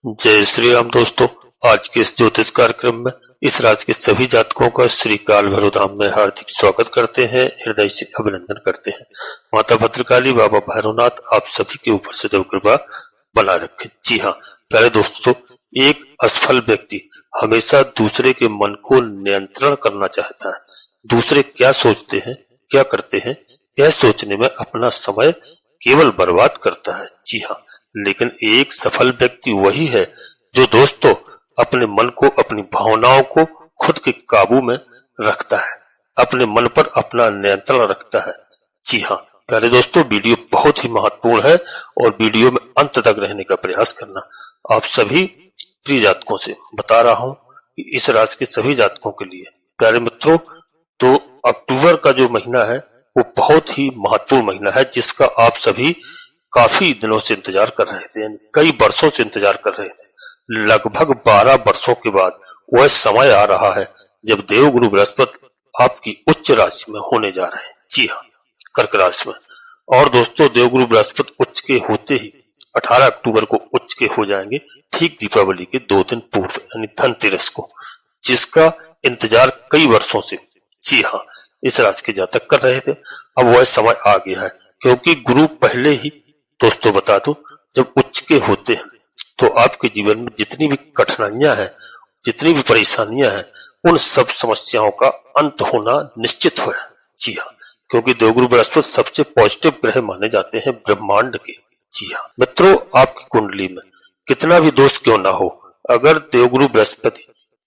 जय श्री राम दोस्तों। आज के इस ज्योतिष कार्यक्रम में इस राशि के सभी जातकों का श्री काल भैरव धाम में हार्दिक स्वागत करते हैं, हृदय से अभिनंदन करते हैं। माता भद्रकाली, बाबा भैरवनाथ आप सभी के ऊपर सदैव कृपा बना रखे। जी हाँ प्यारे दोस्तों, एक असफल व्यक्ति हमेशा दूसरे के मन को नियंत्रण करना चाहता है। दूसरे क्या सोचते हैं, क्या करते हैं, यह सोचने में अपना समय केवल बर्बाद करता है। जी हाँ, लेकिन एक सफल व्यक्ति वही है जो दोस्तों अपने मन को, अपनी भावनाओं को खुद के काबू में रखता है, अपने मन पर अपना नियंत्रण रखता है। जी हाँ प्यारे दोस्तों, वीडियो बहुत ही महत्वपूर्ण है और वीडियो में अंत तक रहने का प्रयास करना। आप सभी प्रिय जातकों से बता रहा हूं कि इस राशि के सभी जातकों के लिए प्यारे मित्रों, तो अक्टूबर का जो महीना है वो बहुत ही महत्वपूर्ण महीना है, जिसका आप सभी काफी दिनों से इंतजार कर रहे थे, कई वर्षों से इंतजार कर रहे थे। लगभग 12 वर्षों के बाद वह समय आ रहा है जब देवगुरु बृहस्पति आपकी उच्च राशि में होने जा रहे हैं। जी हाँ, कर्क राशि में। और दोस्तों देवगुरु बृहस्पति उच्च के होते ही 18 अक्टूबर को उच्च के हो जाएंगे, ठीक दीपावली के 2 दिन पूर्व यानी धनतेरस को, जिसका इंतजार कई वर्षों से जी हाँ इस राशि के जातक कर रहे थे। अब वह समय आ गया है, क्योंकि गुरु पहले ही दोस्तों बता दूं, जब उच्च के होते हैं तो आपके जीवन में जितनी भी कठिनाइयां हैं, जितनी भी परेशानियां हैं, उन सब समस्याओं का अंत होना निश्चित है। जी हाँ, क्योंकि देवगुरु बृहस्पति सबसे पॉजिटिव ग्रह माने जाते हैं ब्रह्मांड के। जी हाँ मित्रों, आपकी कुंडली में कितना भी दोष क्यों ना हो, अगर देवगुरु बृहस्पति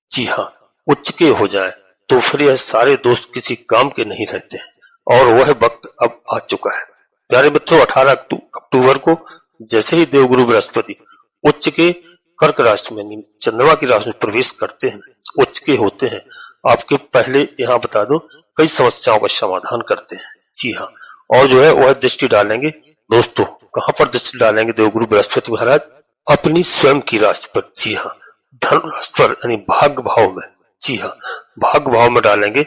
जी हाँ उच्च के हो जाए तो फिर यह सारे दोष किसी काम के नहीं रहते हैं और वह वक्त अब आ चुका है। प्यारे मित्रों, 18 अक्टूबर को जैसे ही देवगुरु बृहस्पति उच्च के कर्क राशि में, चंद्रमा की राशि में प्रवेश करते हैं, उच्च के होते हैं, आपके पहले यहाँ बता दो कई समस्याओं का समाधान करते हैं। जी हाँ, और जो है वह दृष्टि डालेंगे दोस्तों, कहाँ पर दृष्टि डालेंगे देवगुरु बृहस्पति महाराज? अपनी स्वयं की राशि पर। जी हाँ, धन राशि पर यानी भाग्य भाव में। जी हाँ, भाग्य भाव में डालेंगे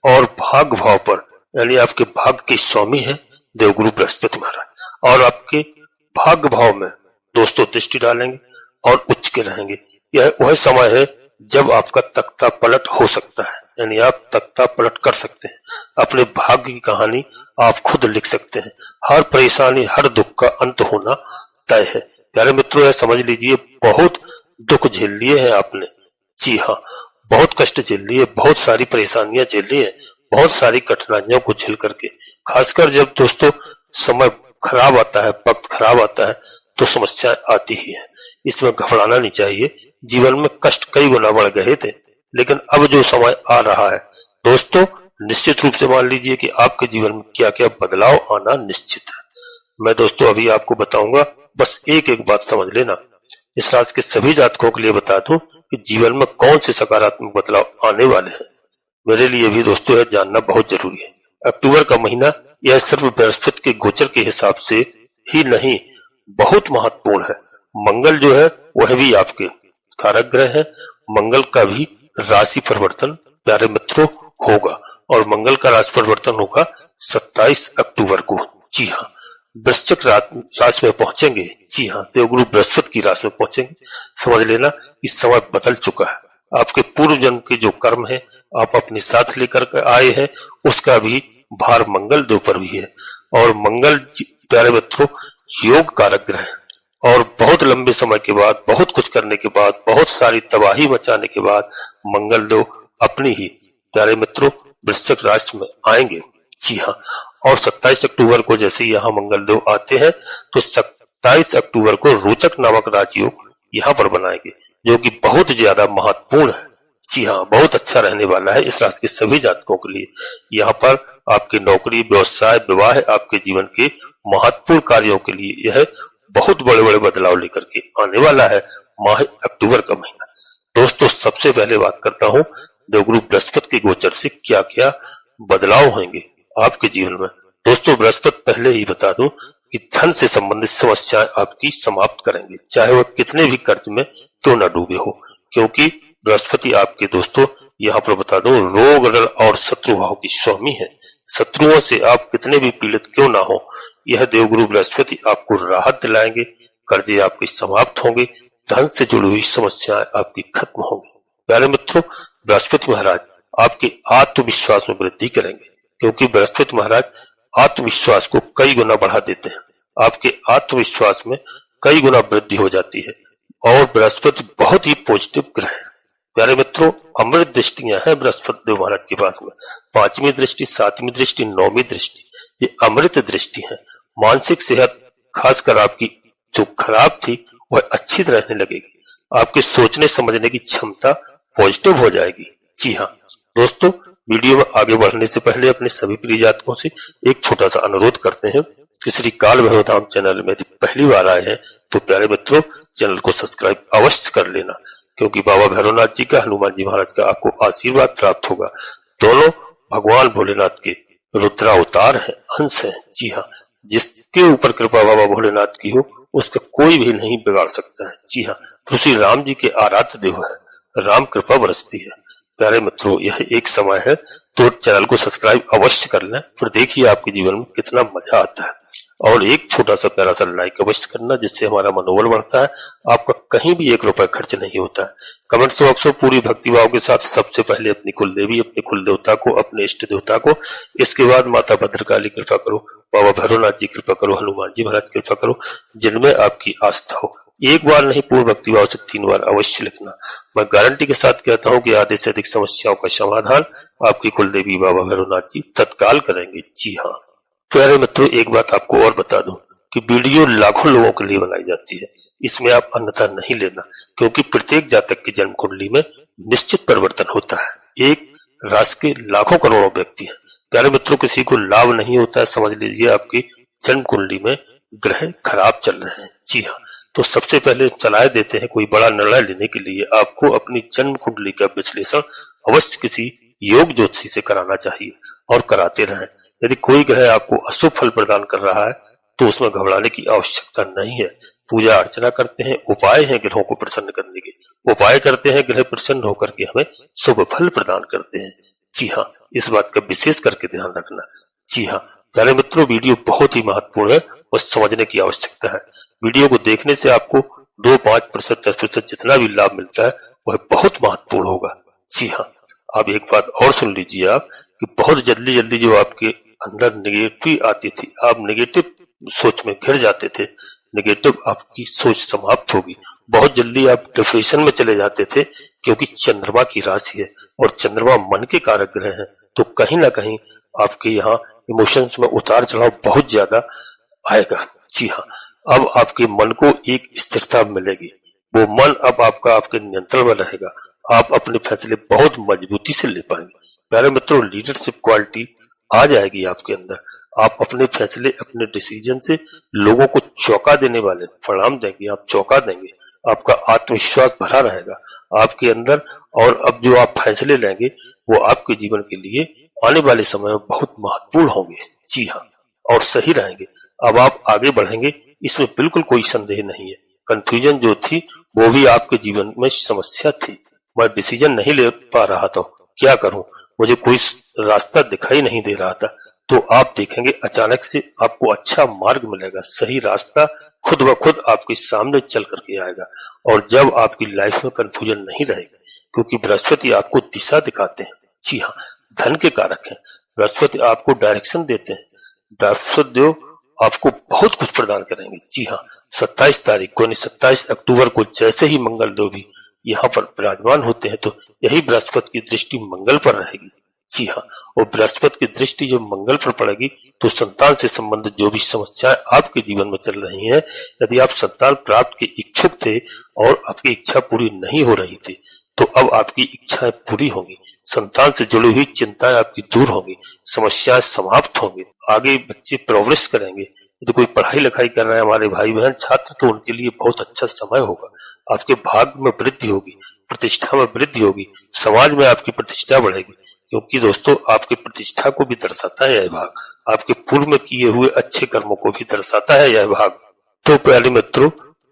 और भाग्य भाव पर यानी आपके भाग्य के स्वामी है देवगुरु बृहस्पति महाराज, और आपके भाग्य भाव में दोस्तों दृष्टि डालेंगे और उच्च के रहेंगे। यह वह समय है जब आपका तख्ता पलट हो सकता है, यानी आप तख्ता पलट कर सकते हैं, अपने भाग्य की कहानी आप खुद लिख सकते हैं। हर परेशानी, हर दुख का अंत होना तय है। प्यारे मित्रों, यह समझ लीजिए, बहुत दुख झेल लिए हैं आपने। जी हाँ, बहुत कष्ट झेल लिए, बहुत सारी परेशानियां झेल ली है, बहुत सारी कठिनाइयों को झेल करके। खासकर जब दोस्तों समय खराब आता है, वक्त खराब आता है, तो समस्या आती ही है। इसमें घबराना नहीं चाहिए। जीवन में कष्ट कई गुना बढ़ गए थे, लेकिन अब जो समय आ रहा है दोस्तों, निश्चित रूप से मान लीजिए कि आपके जीवन में क्या क्या बदलाव आना निश्चित है। मैं दोस्तों अभी आपको बताऊंगा, बस एक एक बात समझ लेना। इस राशि के सभी जातकों के लिए बता दूं कि जीवन में कौन से सकारात्मक बदलाव आने वाले हैं, मेरे लिए भी दोस्तों यह जानना बहुत जरूरी है। अक्टूबर का महीना यह सिर्फ बृहस्पति के गोचर के हिसाब से ही नहीं, बहुत महत्वपूर्ण है। मंगल जो है वह भी आपके कारक ग्रह है। मंगल का भी राशि परिवर्तन प्यारे मित्रों होगा, और मंगल का राशि परिवर्तन होगा 27 अक्टूबर को। जी हाँ, वृश्चिक राशि में पहुंचेंगे। जी हाँ, देवगुरु बृहस्पति की राशि में पहुंचेंगे। समझ लेना, इस समय बदल चुका है। आपके पूर्व जन्म के जो कर्म है आप अपने साथ लेकर आए हैं, उसका भी भार मंगल देव पर भी है। और मंगल प्यारे मित्रों योग कारक ग्रह है, और बहुत लंबे समय के बाद, बहुत कुछ करने के बाद, बहुत सारी तबाही मचाने के बाद मंगल देव अपनी ही प्यारे मित्रों वृश्चिक राशि में आएंगे। जी हाँ, और 27 अक्टूबर को जैसे यहाँ मंगल देव आते हैं तो 27 अक्टूबर को रोचक नामक राजयोग यहाँ पर बनाएंगे, जो कि बहुत ज्यादा महत्वपूर्ण है। जी हाँ, बहुत अच्छा रहने वाला है इस राशि के सभी जातकों के लिए। यहाँ पर आपकी नौकरी, व्यवसाय, विवाह, आपके जीवन के महत्वपूर्ण कार्यों के लिए यह बहुत बड़े बड़े बदलाव लेकर के आने वाला है माह अक्टूबर का महीना। दोस्तों सबसे पहले बात करता हूँ देवगुरु बृहस्पति के गोचर से क्या क्या बदलाव होंगे आपके जीवन में। दोस्तों बृहस्पति पहले ही बता दूं कि धन से संबंधित समस्याएं आपकी समाप्त करेंगे, चाहे वह कितने भी कर्ज में क्यों न डूबे हो, क्योंकि बृहस्पति आपके दोस्तों यहाँ पर बता दो रोग ऋण और शत्रु भाव की स्वामी है। शत्रुओं से आप कितने भी पीड़ित क्यों ना हो, यह देवगुरु बृहस्पति आपको राहत दिलाएंगे, कर्जे आपके समाप्त होंगे, धन से जुड़ी हुई समस्याएं आपकी खत्म होंगी। प्यारे मित्रों, बृहस्पति महाराज आपके आत्मविश्वास में वृद्धि करेंगे, क्योंकि बृहस्पति महाराज आत्मविश्वास को कई गुना बढ़ा देते हैं। आपके आत्मविश्वास में कई गुना वृद्धि हो जाती है और बृहस्पति बहुत ही पॉजिटिव ग्रह है। प्यारे मित्रों, अमृत दृष्टियां हैं बृहस्पति देव महाराज के पास में। 5वीं दृष्टि, 7वीं दृष्टि, 9वीं दृष्टि, ये अमृत दृष्टि है। मानसिक सेहत खासकर आपकी जो खराब थी वह अच्छी रहने लगेगी। आपके सोचने समझने की क्षमता पॉजिटिव हो जाएगी। जी हाँ दोस्तों, वीडियो में आगे बढ़ने से पहले अपने सभी प्रिय जातकों से एक छोटा सा अनुरोध करते हैं कि श्री काल भैरव धाम चैनल में यदि पहली बार आए हैं तो प्यारे मित्रों चैनल को सब्सक्राइब अवश्य कर लेना, क्योंकि बाबा भैरवनाथ जी का, हनुमान जी महाराज का आपको आशीर्वाद प्राप्त होगा। दोनों भगवान भोलेनाथ के रुद्रावतार है, अंश है। जी हाँ, जिसके ऊपर कृपा बाबा भोलेनाथ की हो उसका कोई भी नहीं बिगाड़ सकता है। जी हाँ, श्री राम जी के आराध्य देव है, राम कृपा बरसती है। प्यारे मित्रों, यह एक समय है तो चैनल को सब्सक्राइब अवश्य कर लें, फिर देखिए आपके जीवन में कितना मजा आता है। और एक छोटा सा प्यारा सा लाइक अवश्य करना, जिससे हमारा मनोबल बढ़ता है। आपका कहीं भी 1 रुपया खर्च नहीं होता है। कमेंट्स बॉक्स में पूरी भक्तिभाव के साथ सबसे पहले अपनी कुल देवी, अपने कुल देवता को, अपने इष्ट देवता को, इसके बाद माता भद्रकाली कृपा करो, बाबा भैरवनाथ जी कृपा करो, हनुमान जी महाराज कृपा करो, जिनमें आपकी आस्था हो। एक बार नहीं, पूर्ण भक्तिभाव से 3 बार अवश्य लिखना। मैं गारंटी के साथ कहता हूँ कि आधे से अधिक समस्याओं का समाधान आपकी कुल देवी बाबा भैरवनाथ जी तत्काल करेंगे। जी हाँ प्यारे मित्रों, एक बात आपको और बता दूं कि वीडियो लाखों लोगों के लिए बनाई जाती है, इसमें आप अन्यथा नहीं लेना, क्योंकि प्रत्येक जातक की जन्म कुंडली में निश्चित परिवर्तन होता है। एक राशि के लाखों करोड़ों व्यक्ति हैं। प्यारे मित्रों, किसी को लाभ नहीं होता है, समझ लीजिए आपकी जन्म कुंडली में ग्रह खराब चल रहे हैं। जी हाँ, तो सबसे पहले सलाह देते हैं कोई बड़ा निर्णय लेने के लिए आपको अपनी जन्म कुंडली का विश्लेषण अवश्य किसी योग ज्योतिषी से कराना चाहिए और कराते रहें। यदि कोई ग्रह आपको अशुभ फल प्रदान कर रहा है तो उसमें घबराने की आवश्यकता नहीं है। पूजा अर्चना करते हैं, उपाय हैं ग्रहों को प्रसन्न करने के, उपाय करते हैं, ग्रह प्रसन्न होकर के हमें शुभ फल प्रदान करते हैं। जी हाँ, इस बात का विशेष करके ध्यान रखना। जी हाँ प्यारे मित्रों, वीडियो बहुत ही महत्वपूर्ण है, बस समझने की आवश्यकता है। वीडियो को देखने से आपको 2, 5%, 10% जितना भी लाभ मिलता है वह बहुत महत्वपूर्ण होगा। जी हाँ, आप एक बात और सुन लीजिए आप कि बहुत जल्दी जो आपके अंदर नेगेटिव आती थी, आप नेगेटिव सोच में घिर जाते थे, नेगेटिव आपकी सोच समाप्त होगी। बहुत जल्दी आप डिप्रेशन में चले जाते थे, क्योंकि चंद्रमा की राशि है और चंद्रमा मन के कारक ग्रह है, तो कहीं ना कहीं आपके यहाँ इमोशंस में उतार चढ़ाव बहुत ज्यादा आएगा। जी हाँ, अब आपके मन को एक स्थिरता मिलेगी, वो मन अब आपका आपके नियंत्रण में रहेगा। आप अपने फैसले बहुत मजबूती से ले पाएंगे। प्यारे मित्रों, लीडरशिप क्वालिटी आ जाएगी आपके अंदर। आप अपने फैसले, अपने डिसीजन से लोगों को चौंका देने वाले परिणाम देंगे, आप चौंका देंगे। आपका आत्मविश्वास भरा रहेगा आपके अंदर, और अब जो आप फैसले लेंगे वो आपके जीवन के लिए आने वाले समय में बहुत महत्वपूर्ण होंगे। जी हाँ, और सही रहेंगे। अब आप आगे बढ़ेंगे, इसमें बिल्कुल कोई संदेह नहीं है। कंफ्यूजन जो थी वो भी आपके जीवन में समस्या थी। मैं डिसीजन नहीं ले पा रहा था, क्या करूं, मुझे कोई रास्ता दिखाई नहीं दे रहा था। तो आप देखेंगे अचानक से आपको अच्छा मार्ग मिलेगा, सही रास्ता खुद ब खुद आपके सामने चल करके आएगा। और जब आपकी लाइफ में कंफ्यूजन नहीं रहेगी, क्योंकि बृहस्पति आपको दिशा दिखाते हैं। जी हाँ, धन के कारक हैं, बृहस्पति आपको डायरेक्शन देते हैं। बृहस्पति देव आपको बहुत कुछ प्रदान करेंगे। जी हाँ, 27 तारीख को यानी 27 अक्टूबर को जैसे ही मंगल देव भी यहाँ पर विराजमान होते हैं, तो यही बृहस्पति की दृष्टि मंगल पर रहेगी। जी हाँ, और बृहस्पति की दृष्टि जब मंगल पर पड़ेगी तो संतान से संबंधित जो भी समस्याएं आपके जीवन में चल रही हैं, यदि आप संतान प्राप्त के इच्छुक थे और आपकी इच्छा पूरी नहीं हो रही थी, तो अब आपकी इच्छाएं पूरी होंगी। संतान से जुड़ी हुई चिंताएं आपकी दूर होंगी, समस्याएं समाप्त होंगी। आगे बच्चे प्रोग्रेस करेंगे। यदि कोई पढ़ाई लिखाई कर रहे हैं हमारे भाई बहन छात्र, तो उनके लिए बहुत अच्छा समय होगा। आपके भाग्य में वृद्धि होगी, प्रतिष्ठा में वृद्धि होगी, समाज में आपकी प्रतिष्ठा बढ़ेगी। क्योंकि दोस्तों, आपकी प्रतिष्ठा को भी दर्शाता है यह भाग, आपके पूर्व में किए हुए अच्छे कर्मों को भी दर्शाता है यह भाग। तो प्यारे मित्रों,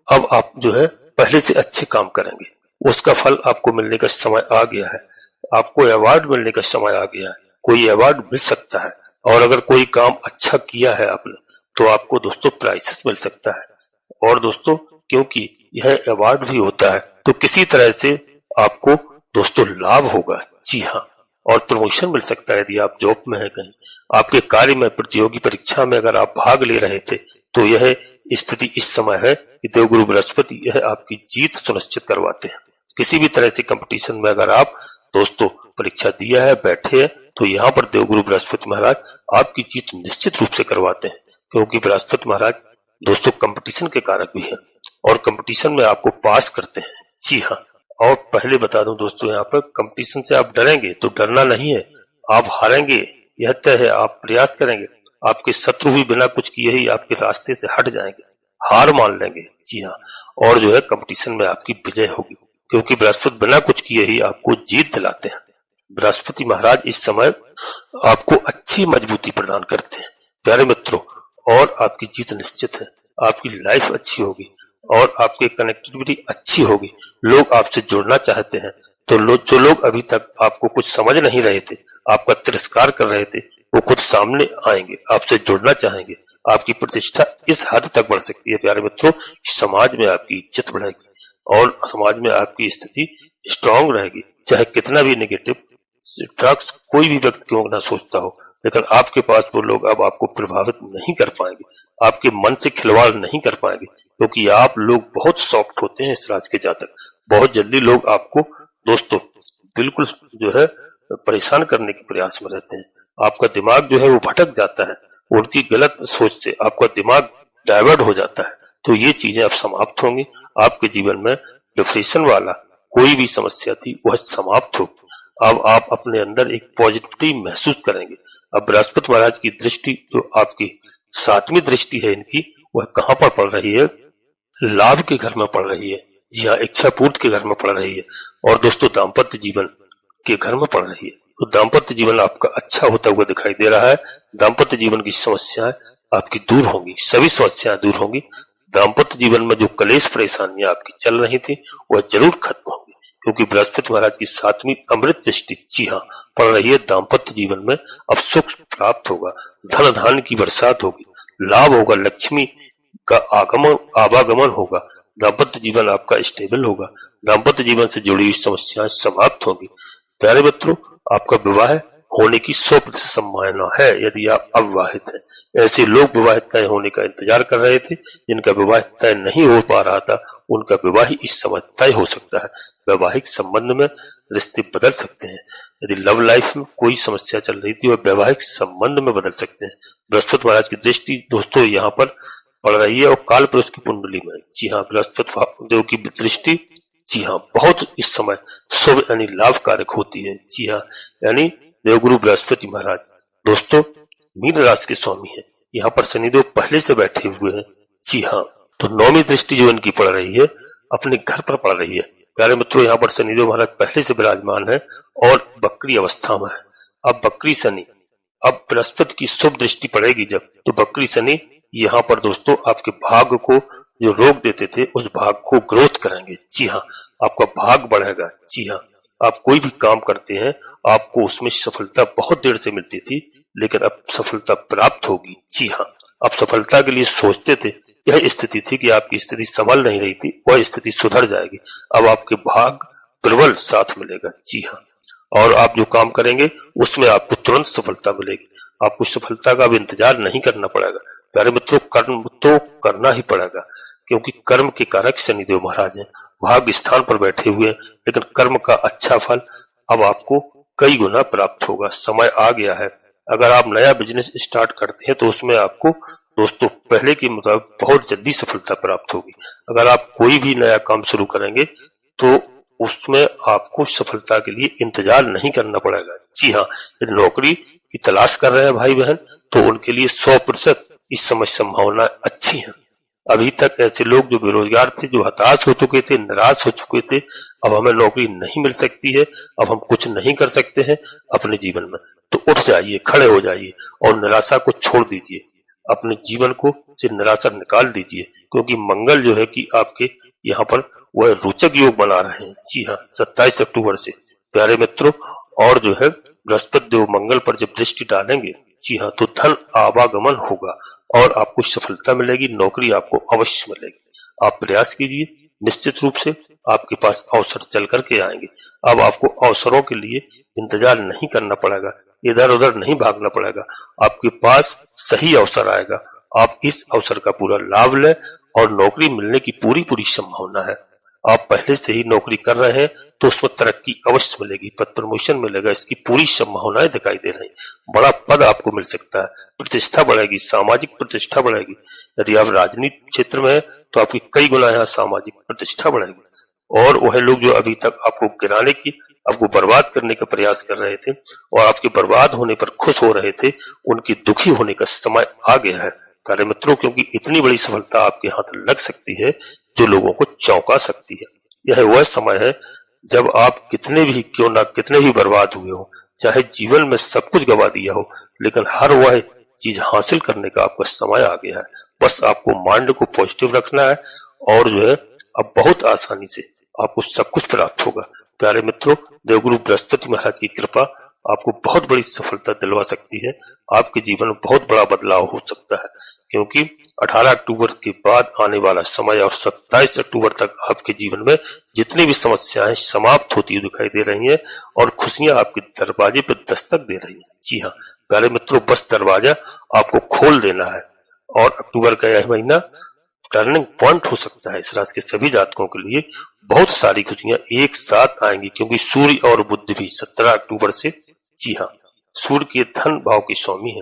अब आप जो है पहले से अच्छे काम करेंगे, उसका फल आपको मिलने का समय आ गया है। आपको अवार्ड मिलने का समय आ गया है, कोई अवार्ड मिल सकता है। और अगर कोई काम अच्छा किया है आपने, तो आपको दोस्तों प्राइसेस मिल सकता है। और दोस्तों, क्योंकि यह अवार्ड भी होता है। तो किसी तरह से आपको दोस्तों लाभ होगा। जी हाँ, और प्रमोशन मिल सकता है यदि आप जॉब में है कहीं। आपके कार्य में प्रतियोगी परीक्षा में अगर आप भाग ले रहे थे तो यह स्थिति इस समय है कि देवगुरु बृहस्पति यह आपकी जीत सुनिश्चित करवाते हैं। किसी भी तरह से कंपटीशन में अगर आप दोस्तों परीक्षा दिया है, बैठे हैं, तो यहाँ पर देवगुरु बृहस्पति महाराज आपकी जीत निश्चित रूप से करवाते हैं, क्योंकि बृहस्पति महाराज दोस्तों कंपटीशन के कारक भी हैं और कंपटीशन में आपको पास करते हैं। जी हाँ, और पहले बता दूं दोस्तों, यहाँ पर कंपटीशन से आप डरेंगे तो डरना नहीं है, आप हारेंगे यह तय है। आप प्रयास करेंगे, आपके शत्रु भी बिना कुछ किए ही आपके रास्ते से हट जाएंगे, हार मान लेंगे। जी हाँ, और जो है कंपटीशन में आपकी विजय होगी, क्योंकि बृहस्पति बिना कुछ किए ही आपको जीत दिलाते हैं। बृहस्पति महाराज इस समय आपको अच्छी मजबूती प्रदान करते हैं प्यारे मित्रों, और आपकी जीत निश्चित है। आपकी लाइफ अच्छी होगी और आपकी कनेक्टिविटी अच्छी होगी। लोग आपसे जुड़ना चाहते हैं, तो जो लोग अभी तक आपको कुछ समझ नहीं रहे थे, आपका तिरस्कार कर रहे थे, वो खुद सामने आएंगे, आपसे जुड़ना चाहेंगे। आपकी प्रतिष्ठा इस हद तक बढ़ सकती है प्यारे मित्रों, समाज में आपकी इज्जत बढ़ेगी और समाज में आपकी स्थिति स्ट्रांग रहेगी। चाहे कितना भी नेगेटिव ड्रग्स कोई भी व्यक्ति क्यों ना सोचता हो, लेकिन आपके पास वो लोग अब आपको प्रभावित नहीं कर पाएंगे, आपके मन से खिलवाड़ नहीं कर पाएंगे, क्योंकि आप लोग बहुत सॉफ्ट होते हैं। इस राशि के जातक बहुत जल्दी लोग आपको दोस्तों बिल्कुल जो है परेशान करने के प्रयास में रहते हैं। आपका दिमाग जो है वो भटक जाता है, उनकी गलत सोच से आपका दिमाग डाइवर्ट हो जाता है। तो ये चीजें अब समाप्त होंगी। आपके जीवन में डिप्रेशन वाला कोई भी समस्या थी वह समाप्त होगी। अब आप अपने अंदर एक पॉजिटिविटी महसूस करेंगे। अब बृहस्पति महाराज की दृष्टि जो आपकी 7वीं दृष्टि है इनकी, वह कहाँ पर पड़ रही है? लाभ के घर में पड़ रही है। जी हाँ, इच्छा पूर्ति के घर में पड़ रही है और दोस्तों दाम्पत्य जीवन के घर में पड़ रही है। तो दाम्पत्य जीवन आपका अच्छा होता हुआ दिखाई दे रहा है। दाम्पत्य जीवन की समस्याएं आपकी दूर होंगी, सभी समस्याएं दूर होंगी। दाम्पत्य जीवन में जो कलेश परेशानियां आपकी चल रही थी वह जरूर खत्म होंगी, क्योंकि बृहस्पति महाराज की 7वीं अमृत दृष्टि जी हाँ पड़ रही है। दाम्पत्य जीवन में अब सुख प्राप्त होगा, धन धान्य की बरसात होगी, लाभ होगा, लक्ष्मी का आवागमन होगा, दाम्पत्य जीवन आपका स्टेबल होगा, दाम्पत्य जीवन से जुड़ी हुई समस्याएं समाप्त होंगी। प्यारे मित्रों, आपका विवाह होने की 100% संभावना है यदि आप अविवाहित हैं। ऐसे लोग विवाह तय होने का इंतजार कर रहे थे, जिनका विवाह तय नहीं हो पा रहा था, उनका विवाह इस समय तय हो सकता है। वैवाहिक संबंध में रिश्ते बदल सकते हैं। यदि लव लाइफ में कोई समस्या चल रही थी वह वैवाहिक संबंध में बदल सकते हैं। बृहस्पति महाराज की दृष्टि दोस्तों यहाँ पर पड़ रही है और काल पुरुष की कुंडली में। जी हाँ, बृहस्पति देव की दृष्टि जी हाँ बहुत इस समय शुभ यानी लाभकारक होती है। जी हाँ, यानी देवगुरु बृहस्पति महाराज दोस्तों मीन राशि के स्वामी है। यहाँ पर शनिदेव पहले से बैठे हुए हैं। जी हाँ, तो 9वीं दृष्टि जो इनकी पड़ रही है अपने घर पर पड़ रही है। प्यारे मित्रों, यहाँ पर शनिदेव महाराज पहले से विराजमान है और बकरी अवस्था में है। अब बकरी शनि, अब बृहस्पति की शुभ दृष्टि पड़ेगी जब, तो बकरी शनि यहाँ पर दोस्तों आपके भाग्य को जो रोक देते थे उस भाग को ग्रोथ करेंगे। जी हाँ, आपका भाग बढ़ेगा। जी हाँ, आप कोई भी काम करते हैं आपको उसमें सफलता बहुत देर से मिलती थी, लेकिन अब सफलता प्राप्त होगी। जी हाँ, आप सफलता के लिए सोचते थे, यह स्थिति थी कि आपकी स्थिति संभल नहीं रही थी, वह स्थिति सुधर जाएगी। अब आपके भाग प्रबल साथ मिलेगा। जी हाँ, और आप जो काम करेंगे उसमें आपको तुरंत सफलता मिलेगी। आपको सफलता का भी इंतजार नहीं करना पड़ेगा। प्यारे मित्रों, कर्म तो करना ही पड़ेगा, क्योंकि कर्म के कारक शनिदेव महाराज हैं, भाग्य स्थान पर बैठे हुए हैं, लेकिन कर्म का अच्छा फल अब आपको कई गुना प्राप्त होगा। समय आ गया है। अगर आप नया बिजनेस स्टार्ट करते हैं तो उसमें आपको दोस्तों पहले के मुताबिक बहुत जल्दी सफलता प्राप्त होगी। अगर आप कोई भी नया काम शुरू करेंगे तो उसमें आपको सफलता के लिए इंतजार नहीं करना पड़ेगा। जी हाँ, यदि नौकरी की तलाश कर रहे हैं भाई बहन तो उनके लिए 100% इस समय संभावना अच्छी है। अभी तक ऐसे लोग जो बेरोजगार थे, जो हताश हो चुके थे, निराश हो चुके थे, अब हमें नौकरी नहीं मिल सकती है, अब हम कुछ नहीं कर सकते हैं अपने जीवन में, तो उठ जाइए, खड़े हो जाइए और निराशा को छोड़ दीजिए। अपने जीवन को से निराशा निकाल दीजिए, क्योंकि मंगल जो है कि आपके यहाँ पर वह रोचक योग बना रहे हैं। जी हाँ, 27 अक्टूबर से प्यारे मित्रों, और जो है बृहस्पति देव मंगल पर जब दृष्टि डालेंगे, जी हाँ, तो धन आवागमन होगा और आपको सफलता मिलेगी, नौकरी आपको अवश्य मिलेगी। आप प्रयास कीजिए, निश्चित रूप से आपके पास अवसर चल करके आएंगे। अब आपको अवसरों के लिए इंतजार नहीं करना पड़ेगा, इधर उधर नहीं भागना पड़ेगा, आपके पास सही अवसर आएगा। आप इस अवसर का पूरा लाभ लें और नौकरी मिलने की पूरी संभावना है। आप पहले से ही नौकरी कर रहे हैं तो उसमें तरक्की अवश्य मिलेगी, पद प्रमोशन मिलेगा, इसकी पूरी संभावनाएं दिखाई दे रही। बड़ा पद आपको मिल सकता है, प्रतिष्ठा बढ़ेगी, सामाजिक प्रतिष्ठा बढ़ेगी। यदि आप राजनीतिक क्षेत्र में हैं तो आपकी कई गुना यहाँ सामाजिक प्रतिष्ठा बढ़ेगी। और वह लोग जो अभी तक आपको गिराने की, आपको बर्बाद करने का प्रयास कर रहे थे और आपके बर्बाद होने पर खुश हो रहे थे, उनकी दुखी होने का समय आ गया है प्यारे मित्रों, क्योंकि इतनी बड़ी सफलता आपके हाथ लग सकती है जो लोगों को चौंका सकती है। यह वह समय है जब आप कितने भी बर्बाद हुए हो, चाहे जीवन में सब कुछ गवा दिया हो, लेकिन हर वह चीज हासिल करने का आपका समय आ गया है। बस आपको माइंड को पॉजिटिव रखना है और जो है अब बहुत आसानी से आपको सब कुछ प्राप्त होगा। प्यारे मित्रों, देवगुरु बृहस्पति महाराज की कृपा आपको बहुत बड़ी सफलता दिलवा सकती है। आपके जीवन में बहुत बड़ा बदलाव हो सकता है, क्योंकि 18 अक्टूबर के बाद आने वाला समय और 27 अक्टूबर तक आपके जीवन में जितनी भी समस्याएं समाप्त होती हुई दिखाई दे रही हैं और खुशियां आपके दरवाजे पर दस्तक दे रही हैं। जी हाँ प्यारे मित्रों, बस दरवाजा आपको खोल देना है और अक्टूबर का यह महीना टर्निंग पॉइंट हो सकता है। इस राशि के सभी जातकों के लिए बहुत सारी खुशियां एक साथ आएंगी, क्योंकि सूर्य और बुध भी 17 अक्टूबर से, जी हाँ, सूर्य के धन भाव के स्वामी है,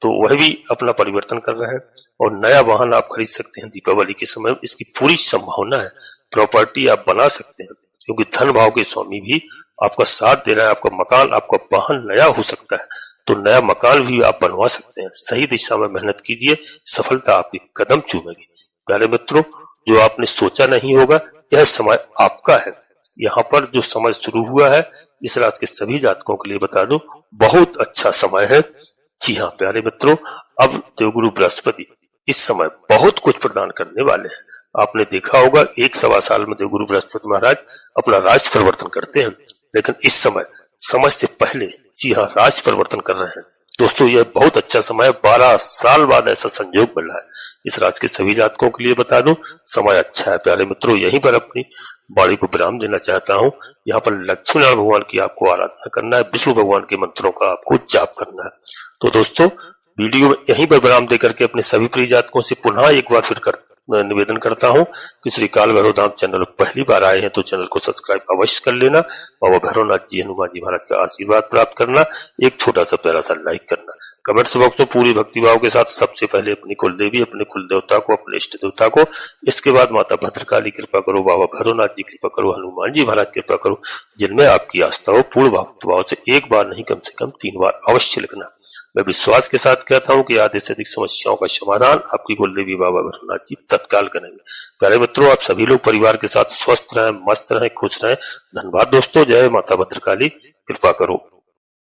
तो वह भी अपना परिवर्तन कर रहे हैं और नया वाहन आप खरीद सकते हैं दीपावली के समय, इसकी पूरी संभावना है। प्रॉपर्टी आप बना सकते हैं क्योंकि धन भाव के स्वामी भी आपका साथ दे रहा है। आपका मकान, आपका वाहन नया हो सकता है, तो नया मकान भी आप बनवा सकते हैं। सही दिशा में मेहनत कीजिए, सफलता आपकी कदम चूमेगी। प्यारे मित्रों, जो आपने सोचा नहीं होगा, यह समय आपका है। यहाँ पर जो समय शुरू हुआ है, इस राशि के सभी जातकों के लिए बता दूं, बहुत अच्छा समय है। जी हाँ प्यारे मित्रों, अब देवगुरु बृहस्पति इस समय बहुत कुछ प्रदान करने वाले हैं। आपने देखा होगा 1-1.25 साल में देवगुरु बृहस्पति महाराज अपना राशि परिवर्तन करते हैं, लेकिन इस समय से पहले, जी हाँ, राशि परिवर्तन कर रहे हैं। दोस्तों, यह बहुत अच्छा समय है। 12 साल बाद ऐसा संयोग मिला है। इस राशि के सभी जातकों के लिए बता दूं, समय अच्छा है। प्यारे मित्रों, यहीं पर अपनी वाणी को विराम देना चाहता हूं। यहाँ पर लक्ष्मी नारायण भगवान की आपको आराधना करना है, विष्णु भगवान के मंत्रों का आपको जाप करना है। तो दोस्तों, वीडियो में यहीं पर विराम देकर के अपने सभी प्रिय जातकों से पुनः एक बार फिर निवेदन करता हूं कि श्री काल भैरव धाम चैनल पहली बार आए हैं तो चैनल को सब्सक्राइब अवश्य कर लेना। बाबा भैरवनाथ जी, हनुमान जी महाराज का आशीर्वाद प्राप्त करना, एक छोटा सा प्यारा सा लाइक करना, कमेंट्स बॉक्स में पूरी भक्तिभाव के साथ सबसे पहले अपनी कुलदेवी, अपने कुल देवता को, अपने इष्ट देवता को, इसके बाद माता भद्रकाली कृपा करो, बाबा भैरवनाथ जी कृपा करो, हनुमान जी महाराज कृपा करो। जिनमें आपकी आस्था हो, पूर्ण भक्तिभाव से एक बार नहीं कम से कम 3 बार अवश्य लिखना। मैं विश्वास के साथ कहता हूं कि आधे से अधिक समस्याओं का समाधान आपकी कुलदेवी बाबा भैरवनाथ जी तत्काल करेंगे। प्यारे मित्रों, आप सभी लोग परिवार के साथ स्वस्थ रहें, मस्त रहें, खुश रहें। धन्यवाद दोस्तों। जय माता भद्रकाली, कृपा करो।